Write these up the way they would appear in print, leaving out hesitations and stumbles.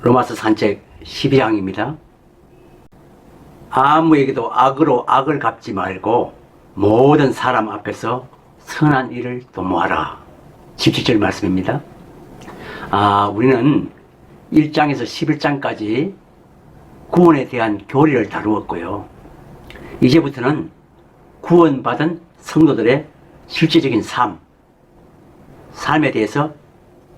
로마서 산책 12장입니다. 아무에게도 악으로 악을 갚지 말고 모든 사람 앞에서 선한 일을 도모하라. 17절 말씀입니다. 우리는 1장에서 11장까지 구원에 대한 교리를 다루었고요. 이제부터는 구원받은 성도들의 실제적인 삶에 대해서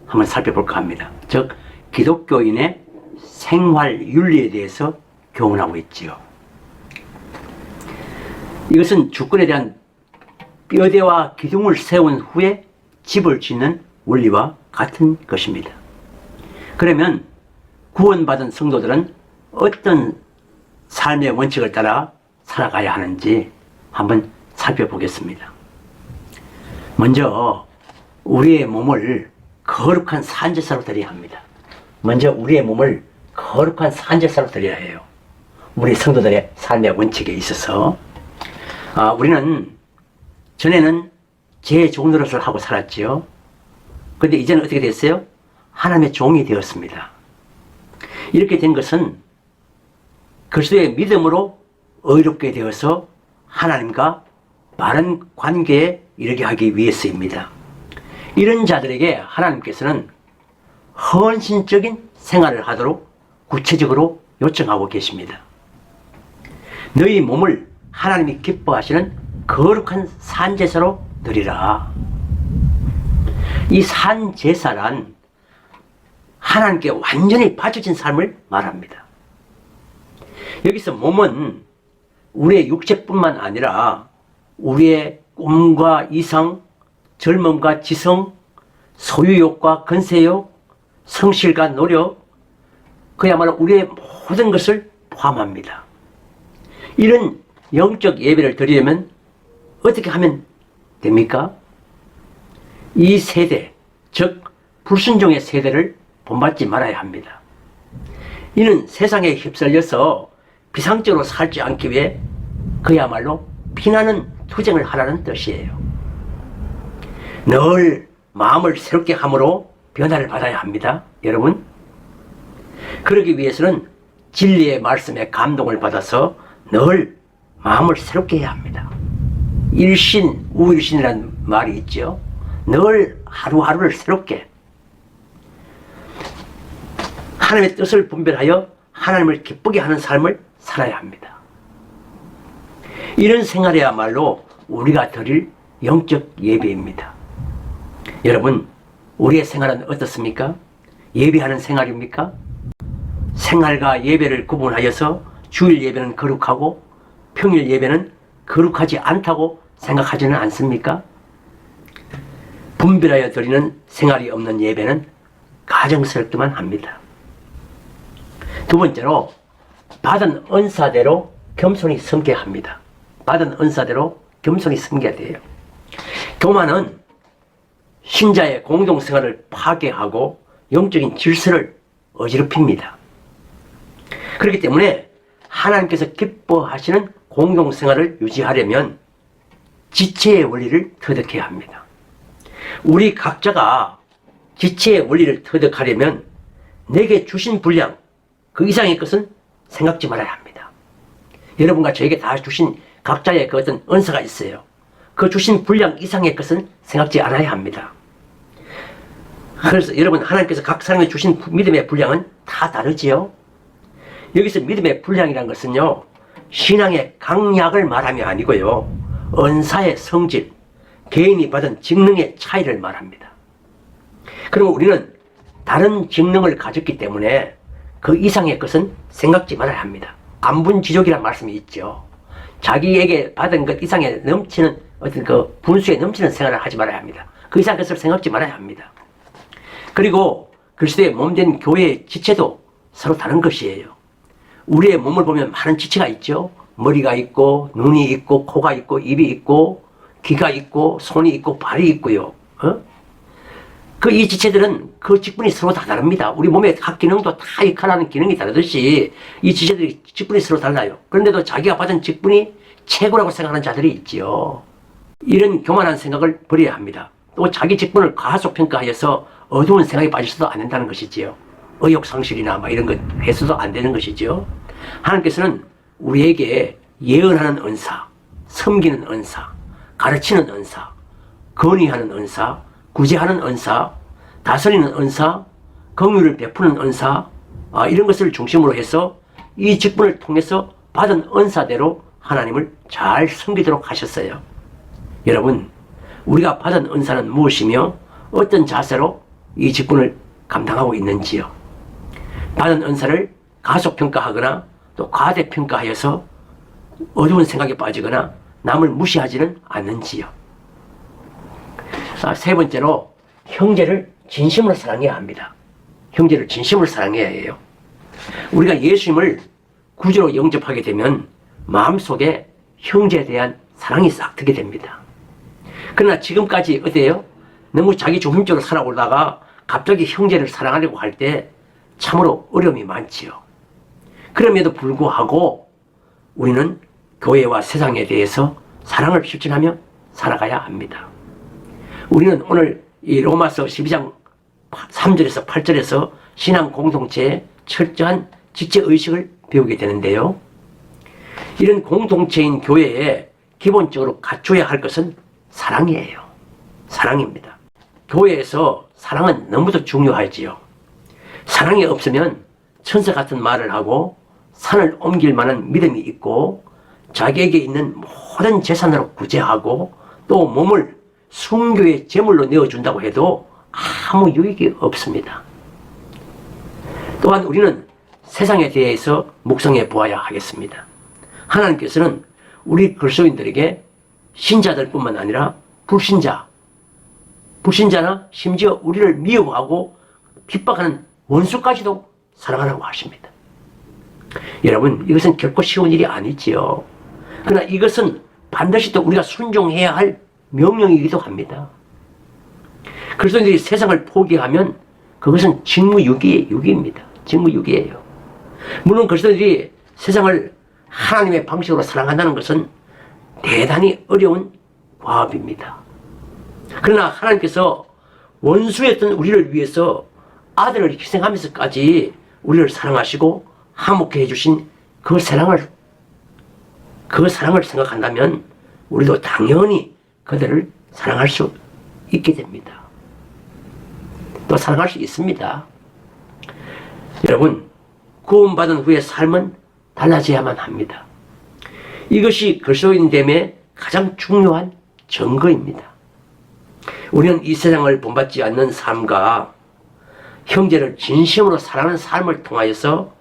한번 살펴볼까 합니다. 즉 기독교인의 생활 윤리에 대해서 교훈하고 있지요. 이것은 주권에 대한 뼈대와 기둥을 세운 후에 집을 짓는 원리와 같은 것입니다. 그러면 구원받은 성도들은 어떤 삶의 원칙을 따라 살아가야 하는지 한번 살펴보겠습니다. 먼저 우리의 몸을 거룩한 산제사로 드려야 합니다. 먼저 우리의 몸을 거룩한 산제사로 드려야 해요. 우리 성도들의 삶의 원칙에 있어서 우리는 전에는 제 종 노릇을 하고 살았지요. 그런데 이제는 어떻게 됐어요? 하나님의 종이 되었습니다. 이렇게 된 것은 그리스도의 믿음으로 의롭게 되어서 하나님과 바른 관계에 이르게 하기 위해서입니다. 이런 자들에게 하나님께서는 헌신적인 생활을 하도록 구체적으로 요청하고 계십니다. 너희 몸을 하나님이 기뻐하시는 거룩한 산제사로 드리라. 이 산제사란 하나님께 완전히 바쳐진 삶을 말합니다. 여기서 몸은 우리의 육체뿐만 아니라 우리의 꿈과 이상, 젊음과 지성, 소유욕과 건세욕, 성실과 노력, 그야말로 우리의 모든 것을 포함합니다. 이런 영적 예배를 드리려면 어떻게 하면 됩니까? 이 세대, 즉 불순종의 세대를 본받지 말아야 합니다. 이는 세상에 휩쓸려서 비상적으로 살지 않기 위해 그야말로 피나는 투쟁을 하라는 뜻이에요. 늘 마음을 새롭게 함으로 변화를 받아야 합니다. 여러분, 그러기 위해서는 진리의 말씀에 감동을 받아서 늘 마음을 새롭게 해야 합니다. 일신, 우일신이라는 말이 있죠. 늘 하루하루를 새롭게 하나님의 뜻을 분별하여 하나님을 기쁘게 하는 삶을 살아야 합니다. 이런 생활이야말로 우리가 드릴 영적 예배입니다. 여러분, 우리의 생활은 어떻습니까? 예배하는 생활입니까? 생활과 예배를 구분하여서 주일 예배는 거룩하고 평일 예배는 거룩하지 않다고 생각하지는 않습니까? 분별하여 드리는 생활이 없는 예배는 가정스럽기만 합니다. 두 번째로, 받은 은사대로 겸손히 섬겨야 합니다. 받은 은사대로 겸손히 섬겨야 돼요. 교만은 신자의 공동생활을 파괴하고 영적인 질서를 어지럽힙니다. 그렇기 때문에 하나님께서 기뻐하시는 공동생활을 유지하려면 지체의 원리를 터득해야 합니다. 우리 각자가 지체의 원리를 터득하려면 내게 주신 분량, 그 이상의 것은 생각지 말아야 합니다. 여러분과 저에게 다 주신 각자의 그 어떤 은사가 있어요. 그 주신 분량 이상의 것은 생각지 않아야 합니다. 그래서 여러분, 하나님께서 각 사람에게 주신 믿음의 분량은 다 다르지요. 여기서 믿음의 분량이라는 것은요, 신앙의 강약을 말함이 아니고요, 은사의 성질, 개인이 받은 직능의 차이를 말합니다. 그럼 우리는 다른 직능을 가졌기 때문에 그 이상의 것은 생각지 말아야 합니다. 안분지족이라는 말씀이 있죠. 자기에게 받은 것 이상에 넘치는 어떤 그 분수에 넘치는 생활을 하지 말아야 합니다. 그 이상의 것을 생각지 말아야 합니다. 그리고 그리스도의 몸된 교회의 지체도 서로 다른 것이에요. 우리의 몸을 보면 많은 지체가 있죠. 머리가 있고, 눈이 있고, 코가 있고, 입이 있고, 귀가 있고, 손이 있고, 발이 있고요. 이 지체들은 그 직분이 서로 다 다릅니다. 우리 몸의 각 기능도 다 익하는 기능이 다르듯이 이 지체들이 직분이 서로 달라요. 그런데도 자기가 받은 직분이 최고라고 생각하는 자들이 있지요. 이런 교만한 생각을 버려야 합니다. 또 자기 직분을 과소평가하여서 어두운 생각에 빠지셔도 안 된다는 것이지요. 의욕상실이나 이런 것 해서도 안 되는 것이죠. 하나님께서는 우리에게 예언하는 은사, 섬기는 은사, 가르치는 은사, 건의하는 은사, 구제하는 은사, 다스리는 은사, 긍휼을 베푸는 은사, 이런 것을 중심으로 해서 이 직분을 통해서 받은 은사대로 하나님을 잘 섬기도록 하셨어요. 여러분, 우리가 받은 은사는 무엇이며 어떤 자세로 이 직분을 감당하고 있는지요? 받은 은사를 가속평가하거나 또 과대평가하여서 어두운 생각에 빠지거나 남을 무시하지는 않는지요? 세 번째로, 형제를 진심으로 사랑해야 합니다. 형제를 진심으로 사랑해야 해요. 우리가 예수님을 구주로 영접하게 되면 마음속에 형제에 대한 사랑이 싹 트게 됩니다. 그러나 지금까지 어때요? 너무 자기 중심적으로 살아오다가 갑자기 형제를 사랑하려고 할 때 참으로 어려움이 많지요. 그럼에도 불구하고 우리는 교회와 세상에 대해서 사랑을 실천하며 살아가야 합니다. 우리는 오늘 이 로마서 12장 3절에서 8절에서 신앙 공동체의 철저한 지체의식을 배우게 되는데요. 이런 공동체인 교회에 기본적으로 갖춰야 할 것은 사랑이에요. 사랑입니다. 교회에서 사랑은 너무도 중요하지요. 사랑이 없으면 천사 같은 말을 하고 산을 옮길 만한 믿음이 있고 자기에게 있는 모든 재산으로 구제하고 또 몸을 순교의 제물로 내어준다고 해도 아무 유익이 없습니다. 또한 우리는 세상에 대해서 묵상해 보아야 하겠습니다. 하나님께서는 우리 그리스도인들에게 신자들뿐만 아니라 불신자나 심지어 우리를 미워하고 핍박하는 원수까지도 사랑하라고 하십니다. 여러분, 이것은 결코 쉬운 일이 아니지요. 그러나 이것은 반드시 또 우리가 순종해야 할 명령이기도 합니다. 그리스도인들이 세상을 포기하면 그것은 직무유기입니다. 직무유기예요. 물론 그리스도인들이 세상을 하나님의 방식으로 사랑한다는 것은 대단히 어려운 과업입니다. 그러나 하나님께서 원수였던 우리를 위해서 아들을 희생하면서까지 우리를 사랑하시고 화목해 해주신 그 사랑을 생각한다면 우리도 당연히 그들을 사랑할 수 있게 됩니다. 또 사랑할 수 있습니다. 여러분, 구원받은 후의 삶은 달라져야만 합니다. 이것이 그리스도인됨의 가장 중요한 증거입니다. 우리는 이 세상을 본받지 않는 삶과 형제를 진심으로 사랑하는 삶을 통하여서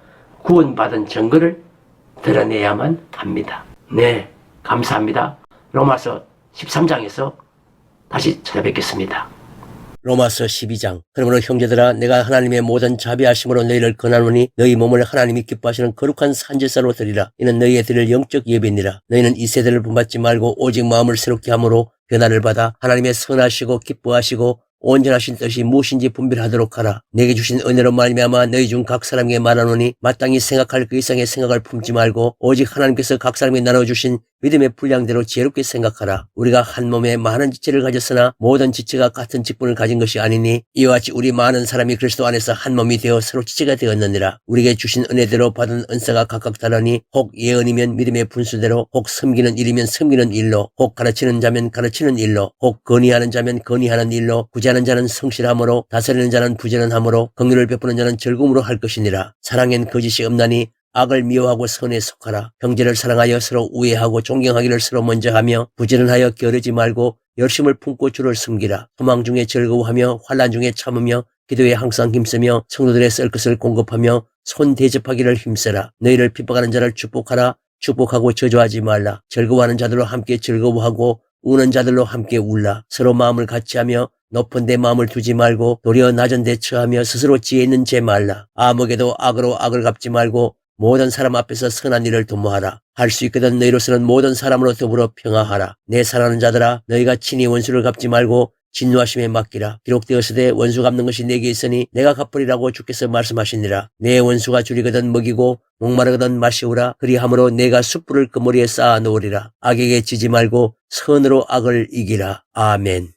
구원받은 증거를 드러내야만 합니다. 네, 감사합니다. 로마서 13장에서 다시 찾아뵙겠습니다. 로마서 12장. 그러므로 형제들아, 내가 하나님의 모든 자비하심으로 너희를 권하노니 너희 몸을 하나님이 기뻐하시는 거룩한 산제사로 드리라. 이는 너희의 드릴 영적 예배니라. 너희는 이 세대를 본받지 말고 오직 마음을 새롭게 함으로 변화를 받아 하나님의 선하시고 기뻐하시고 온전하신 뜻이 무엇인지 분별하도록 하라. 내게 주신 은혜로 말미암아 너희 중 각 사람에게 말하노니 마땅히 생각할 그 이상의 생각을 품지 말고 오직 하나님께서 각 사람에게 나눠주신 믿음의 분량대로 지혜롭게 생각하라. 우리가 한 몸에 많은 지체를 가졌으나 모든 지체가 같은 직분을 가진 것이 아니니 이와 같이 우리 많은 사람이 그리스도 안에서 한 몸이 되어 서로 지체가 되었느니라. 우리에게 주신 은혜대로 받은 은사가 각각 다르니 혹 예언이면 믿음의 분수대로, 혹 섬기는 일이면 섬기는 일로, 혹 가르치는 자면 가르치는 일로, 혹 건의하는 자면 건의하는 일로, 구제하는 자는 성실함으로, 다스리는 자는 부지런함으로, 긍휼을 베푸는 자는 즐거움으로 할 것이니라. 사랑엔 거짓이 없나니 악을 미워하고 선에 속하라. 형제를 사랑하여 서로 우애하고 존경하기를 서로 먼저 하며 부지런하여 게으르지 말고 열심을 품고 주를 섬기라. 소망 중에 즐거워하며 환난 중에 참으며 기도에 항상 힘쓰며 성도들의 쓸 것을 공급하며 손 대접하기를 힘써라. 너희를 핍박하는 자를 축복하라. 축복하고 저주하지 말라. 즐거워하는 자들로 함께 즐거워하고 우는 자들로 함께 울라. 서로 마음을 같이하며 높은 데 마음을 두지 말고 도리어 낮은 데 처하며 스스로 지혜 있는 죄 말라. 아무에게도 악으로 악을 갚지 말고 모든 사람 앞에서 선한 일을 도모하라. 할 수 있거든 너희로서는 모든 사람으로 더불어 평화하라. 내 사랑하는 자들아, 너희가 친히 원수를 갚지 말고 진노하심에 맡기라. 기록되었으되 원수 갚는 것이 내게 있으니 내가 갚으리라고 주께서 말씀하시니라. 내 원수가 줄이거든 먹이고 목마르거든 마시우라. 그리함으로 내가 숯불을 그 머리에 쌓아 놓으리라. 악에게 지지 말고 선으로 악을 이기라. 아멘.